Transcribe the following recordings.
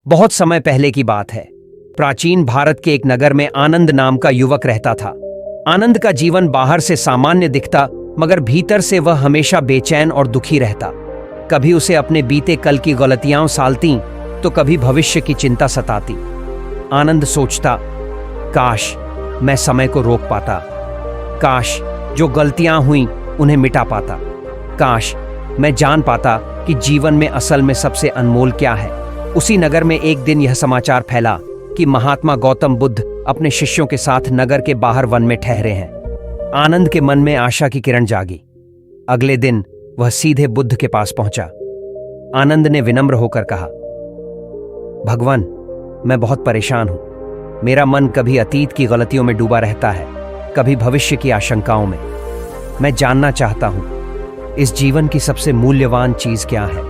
बहुत समय पहले की बात है। प्राचीन भारत के एक नगर में आनंद नाम का युवक रहता था। आनंद का जीवन बाहर से सामान्य दिखता, मगर भीतर से वह हमेशा बेचैन और दुखी रहता। कभी उसे अपने बीते कल की गलतियां सालती तो कभी भविष्य की चिंता सताती। आनंद सोचता, काश मैं समय को रोक पाता, काश जो गलतियां हुई उन्हें मिटा पाता, काश मैं जान पाता कि जीवन में असल में सबसे अनमोल क्या है। उसी नगर में एक दिन यह समाचार फैला कि महात्मा गौतम बुद्ध अपने शिष्यों के साथ नगर के बाहर वन में ठहरे हैं। आनंद के मन में आशा की किरण जागी। अगले दिन वह सीधे बुद्ध के पास पहुंचा। आनंद ने विनम्र होकर कहा, भगवान, मैं बहुत परेशान हूं। मेरा मन कभी अतीत की गलतियों में डूबा रहता है, कभी भविष्य की आशंकाओं में। मैं जानना चाहता हूं, इस जीवन की सबसे मूल्यवान चीज क्या है?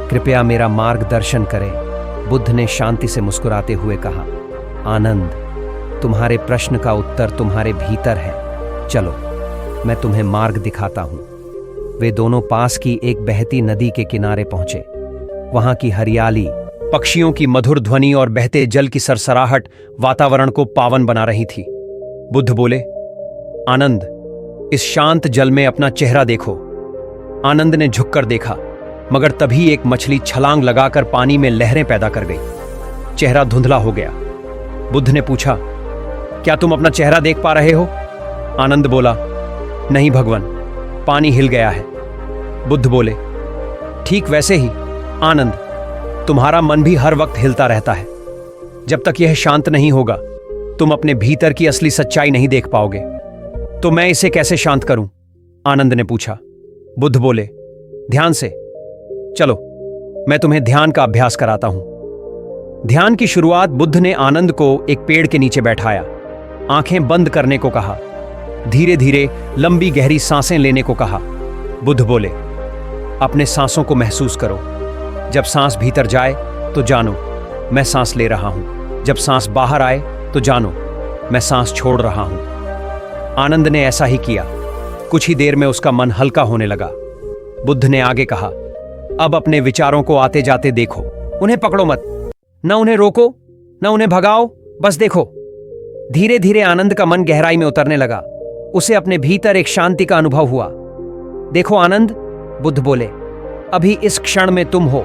कृपया मेरा मार्गदर्शन करें। बुद्ध ने शांति से मुस्कुराते हुए कहा, आनंद, तुम्हारे प्रश्न का उत्तर तुम्हारे भीतर है। चलो, मैं तुम्हें मार्ग दिखाता हूं। वे दोनों पास की एक बहती नदी के किनारे पहुंचे। वहां की हरियाली, पक्षियों की मधुर ध्वनि और बहते जल की सरसराहट वातावरण को पावन बना रही थी। बुद्ध बोले, आनंद, इस शांत जल में अपना चेहरा देखो। आनंद ने झुककर देखा, मगर तभी एक मछली छलांग लगाकर पानी में लहरें पैदा कर गई। चेहरा धुंधला हो गया। बुद्ध ने पूछा, क्या तुम अपना चेहरा देख पा रहे हो? आनंद बोला, नहीं भगवान, पानी हिल गया है। बुद्ध बोले, ठीक वैसे ही आनंद, तुम्हारा मन भी हर वक्त हिलता रहता है। जब तक यह शांत नहीं होगा, तुम अपने भीतर की असली सच्चाई नहीं देख पाओगे। तो मैं इसे कैसे शांत करूं? आनंद ने पूछा। बुद्ध बोले, ध्यान से। चलो, मैं तुम्हें ध्यान का अभ्यास कराता हूं। ध्यान की शुरुआत बुद्ध ने आनंद को एक पेड़ के नीचे बैठाया, आंखें बंद करने को कहा, धीरे धीरे लंबी गहरी सांसें लेने को कहा। बुद्ध बोले, अपने सांसों को महसूस करो। जब सांस भीतर जाए तो जानो मैं सांस ले रहा हूं। जब सांस बाहर आए तो जानो मैं सांस छोड़ रहा हूं। आनंद ने ऐसा ही किया। कुछ ही देर में उसका मन हल्का होने लगा। बुद्ध ने आगे कहा, अब अपने विचारों को आते जाते देखो। उन्हें पकड़ो मत, न उन्हें रोको न उन्हें भगाओ, बस देखो। धीरे धीरे आनंद का मन गहराई में उतरने लगा। उसे अपने भीतर एक शांति का अनुभव हुआ। देखो आनंद, बुद्ध बोले, अभी इस क्षण में तुम हो।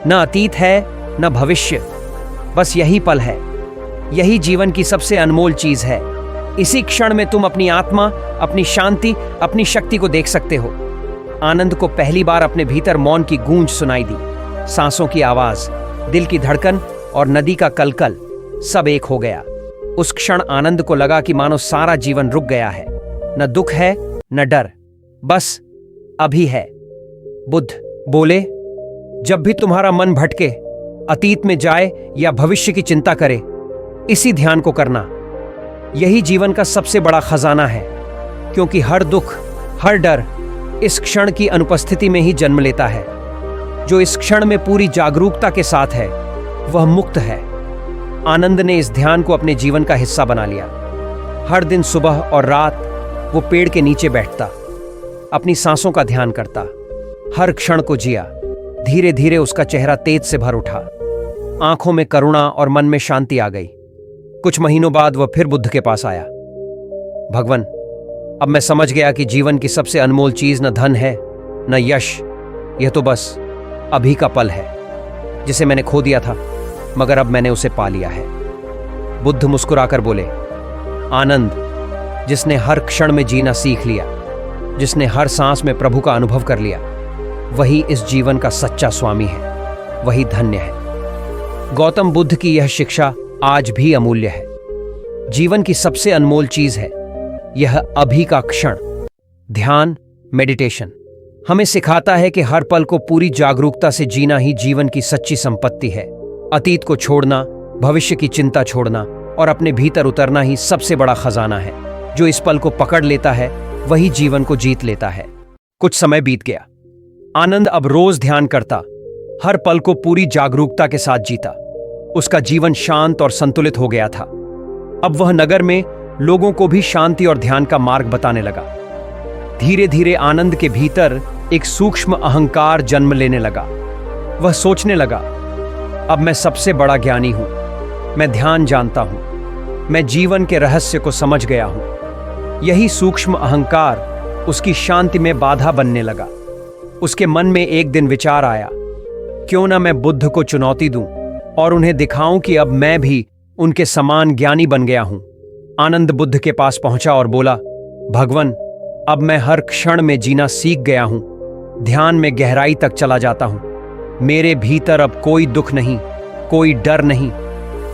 न अतीत है न भविष्य, बस यही पल है। यही जीवन की सबसे अनमोल चीज है। इसी क्षण में तुम अपनी आत्मा, अपनी शांति, अपनी शक्ति को देख सकते हो। आनंद को पहली बार अपने भीतर मौन की गूंज सुनाई दी। सांसों की आवाज, दिल की धड़कन और नदी का कलकल सब एक हो गया। उस क्षण आनंद को लगा कि मानो सारा जीवन रुक गया है। न दुख है न डर, बस अभी है। बुद्ध बोले, जब भी तुम्हारा मन भटके, अतीत में जाए या भविष्य की चिंता करे, इसी ध्यान को करना। यही जीवन का सबसे बड़ा खजाना है, क्योंकि हर दुख, हर डर इस क्षण की अनुपस्थिति में ही जन्म लेता है। जो इस क्षण में पूरी जागरूकता के साथ है, वह मुक्त है। आनंद ने इस ध्यान को अपने जीवन का हिस्सा बना लिया। हर दिन सुबह और रात वो पेड़ के नीचे बैठता, अपनी सांसों का ध्यान करता, हर क्षण को जिया। धीरे धीरे उसका चेहरा तेज से भर उठा। आंखों में करुणा और मन में शांति आ गई। कुछ महीनों बाद वह फिर बुद्ध के पास आया। भगवान, अब मैं समझ गया कि जीवन की सबसे अनमोल चीज न धन है न यश, यह तो बस अभी का पल है, जिसे मैंने खो दिया था, मगर अब मैंने उसे पा लिया है। बुद्ध मुस्कुराकर बोले, आनंद, जिसने हर क्षण में जीना सीख लिया, जिसने हर सांस में प्रभु का अनुभव कर लिया, वही इस जीवन का सच्चा स्वामी है, वही धन्य है। गौतम बुद्ध की यह शिक्षा आज भी अमूल्य है। जीवन की सबसे अनमोल चीज है यह अभी का क्षण। ध्यान, मेडिटेशन हमें सिखाता है कि हर पल को पूरी जागरूकता से जीना ही जीवन की सच्ची संपत्ति है। अतीत को छोड़ना, भविष्य की चिंता छोड़ना और अपने भीतर उतरना ही सबसे बड़ा खजाना है। जो इस पल को पकड़ लेता है, वही जीवन को जीत लेता है। कुछ समय बीत गया। आनंद अब रोज ध्यान करता, हर पल को पूरी जागरूकता के साथ जीता। उसका जीवन शांत और संतुलित हो गया था। अब वह नगर में लोगों को भी शांति और ध्यान का मार्ग बताने लगा। धीरे धीरे आनंद के भीतर एक सूक्ष्म अहंकार जन्म लेने लगा। वह सोचने लगा, अब मैं सबसे बड़ा ज्ञानी हूं। मैं ध्यान जानता हूं। मैं जीवन के रहस्य को समझ गया हूं। यही सूक्ष्म अहंकार उसकी शांति में बाधा बनने लगा। उसके मन में एक दिन विचार आया, क्यों ना मैं बुद्ध को चुनौती दूं और उन्हें दिखाऊं कि अब मैं भी उनके समान ज्ञानी बन गया हूं। आनंद बुद्ध के पास पहुंचा और बोला, भगवन, अब मैं हर क्षण में जीना सीख गया हूं। ध्यान में गहराई तक चला जाता हूं। मेरे भीतर अब कोई दुख नहीं, कोई डर नहीं।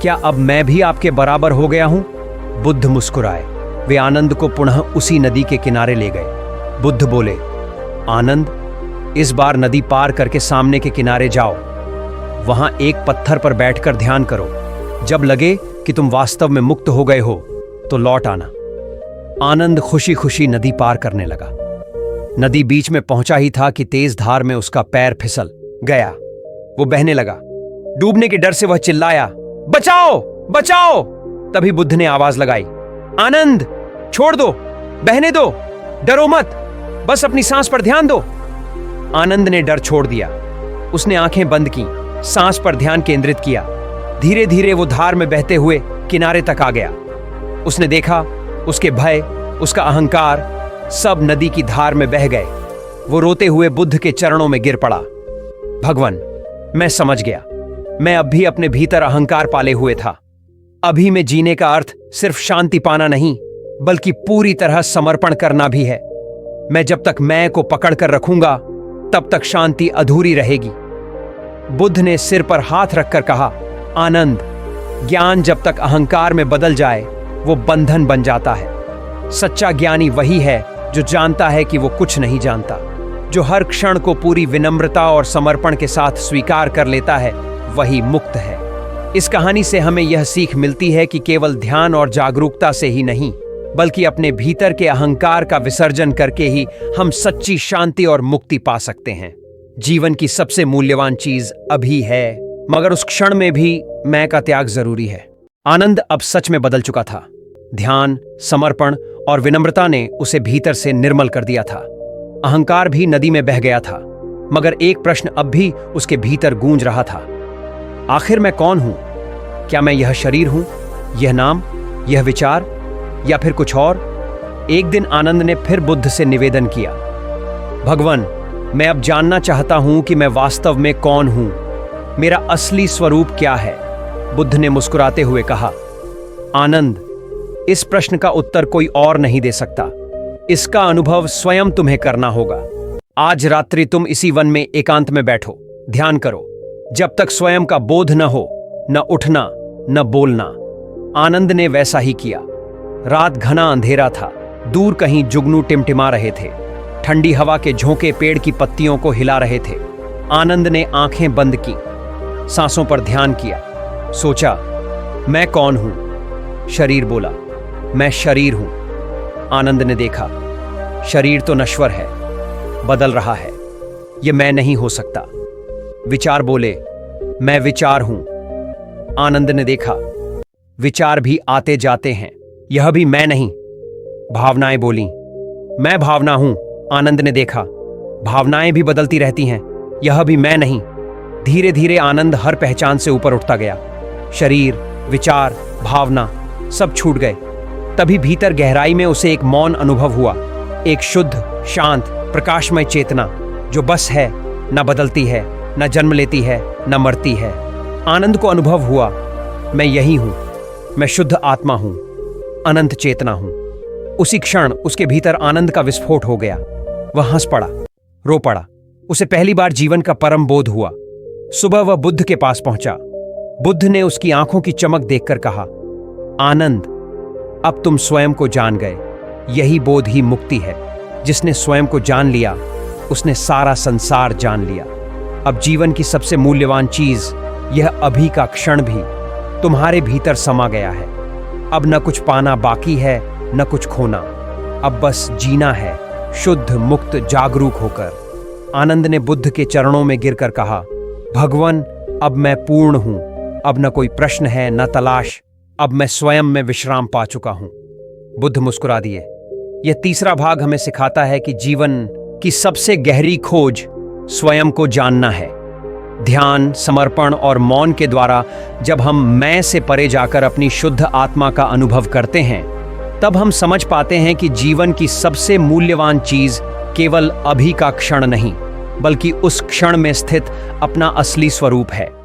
क्या अब मैं भी आपके बराबर हो गया हूं? बुद्ध मुस्कुराए। वे आनंद को पुनः उसी नदी के किनारे ले गए। बुद्ध बोले, आनंद, इस बार नदी पार करके सामने के किनारे जाओ। वहां एक पत्थर पर बैठकर ध्यान करो। जब लगे कि तुम वास्तव में मुक्त हो गए हो तो लौट आना। आनंद खुशी खुशी नदी पार करने लगा। नदी बीच में पहुंचा ही था कि तेज धार में उसका पैर फिसल गया। वो बहने लगा। डूबने के डर से वह चिल्लाया, बचाओ, बचाओ। तभी बुद्ध ने आवाज लगाई, आनंद, छोड़ दो, बहने दो, डरो मत, बस अपनी सांस पर ध्यान दो। आनंद ने डर छोड़ दिया। उसने आंखें बंद की, सांस पर ध्यान केंद्रित किया। धीरे धीरे वो धार में बहते हुए किनारे तक आ गया। उसने देखा, उसके भय, उसका अहंकार सब नदी की धार में बह गए। वो रोते हुए बुद्ध के चरणों में गिर पड़ा। भगवान, मैं समझ गया। मैं अब भी अपने भीतर अहंकार पाले हुए था। अभी में जीने का अर्थ सिर्फ शांति पाना नहीं, बल्कि पूरी तरह समर्पण करना भी है। मैं जब तक मैं को पकड़ कर रखूंगा, तब तक शांति अधूरी रहेगी। बुद्ध ने सिर पर हाथ रखकर कहा, आनंद, ज्ञान जब तक अहंकार में बदल जाए, वो बंधन बन जाता है। सच्चा ज्ञानी वही है जो जानता है कि वो कुछ नहीं जानता, जो हर क्षण को पूरी विनम्रता और समर्पण के साथ स्वीकार कर लेता है, वही मुक्त है। इस कहानी से हमें यह सीख मिलती है कि केवल ध्यान और जागरूकता से ही नहीं, बल्कि अपने भीतर के अहंकार का विसर्जन करके ही हम सच्ची शांति और मुक्ति पा सकते हैं। जीवन की सबसे मूल्यवान चीज अभी है, मगर उस क्षण में भी मैं का त्याग जरूरी है। आनंद अब सच में बदल चुका था। ध्यान, समर्पण और विनम्रता ने उसे भीतर से निर्मल कर दिया था। अहंकार भी नदी में बह गया था, मगर एक प्रश्न अब भी उसके भीतर गूंज रहा था, आखिर मैं कौन हूं? क्या मैं यह शरीर हूं, यह नाम, यह विचार, या फिर कुछ और? एक दिन आनंद ने फिर बुद्ध से निवेदन किया, भगवान, मैं अब जानना चाहता हूं कि मैं वास्तव में कौन हूं, मेरा असली स्वरूप क्या है? बुद्ध ने मुस्कुराते हुए कहा, आनंद, इस प्रश्न का उत्तर कोई और नहीं दे सकता। इसका अनुभव स्वयं तुम्हें करना होगा। आज रात्रि तुम इसी वन में एकांत में बैठो, ध्यान करो, जब तक स्वयं का बोध न हो, न उठना, न बोलना। आनंद ने वैसा ही किया। रात घना अंधेरा था। दूर कहीं जुगनू टिमटिमा रहे थे। ठंडी हवा के झोंके पेड़ की पत्तियों को हिला रहे थे। आनंद ने आंखें बंद की, सांसों पर ध्यान किया, सोचा, मैं कौन हूं? शरीर बोला, मैं शरीर हूं। आनंद ने देखा, शरीर तो नश्वर है, बदल रहा है, यह मैं नहीं हो सकता। विचार बोले, मैं विचार हूं। आनंद ने देखा, विचार भी आते जाते हैं, यह भी मैं नहीं। भावनाएं बोली, मैं भावना हूं। आनंद ने देखा, भावनाएं भी बदलती रहती हैं, यह भी मैं नहीं। धीरे धीरे आनंद हर पहचान से ऊपर उठता गया। शरीर, विचार, भावना सब छूट गए। तभी भीतर गहराई में उसे एक मौन अनुभव हुआ, एक शुद्ध, शांत, प्रकाशमय चेतना जो बस है, न बदलती है, न जन्म लेती है, न मरती है। आनंद को अनुभव हुआ, मैं यही हूं, मैं शुद्ध आत्मा हूं, अनंत चेतना हूं। उसी क्षण उसके भीतर आनंद का विस्फोट हो गया। वह हंस पड़ा, रो पड़ा। उसे पहली बार जीवन का परम बोध हुआ। सुबह वह बुद्ध के पास पहुंचा। बुद्ध ने उसकी आंखों की चमक देखकर कहा, आनंद, अब तुम स्वयं को जान गए। यही बोध ही मुक्ति है। जिसने स्वयं को जान लिया, उसने सारा संसार जान लिया। अब जीवन की सबसे मूल्यवान चीज, यह अभी का क्षण भी तुम्हारे भीतर समा गया है। अब न कुछ पाना बाकी है, न कुछ खोना। अब बस जीना है, शुद्ध, मुक्त, जागरूक होकर। आनंद ने बुद्ध के चरणों में गिरकर कहा, भगवान, अब मैं पूर्ण हूं। अब न कोई प्रश्न है, न तलाश। अब मैं स्वयं में विश्राम पा चुका हूं। बुद्ध मुस्कुरा दिए। यह तीसरा भाग हमें सिखाता है कि जीवन की सबसे गहरी खोज स्वयं को जानना है। ध्यान, समर्पण और मौन के द्वारा जब हम मैं से परे जाकर अपनी शुद्ध आत्मा का अनुभव करते हैं, तब हम समझ पाते हैं कि जीवन की सबसे मूल्यवान चीज केवल अभी का क्षण नहीं, बल्कि उस क्षण में स्थित अपना असली स्वरूप है।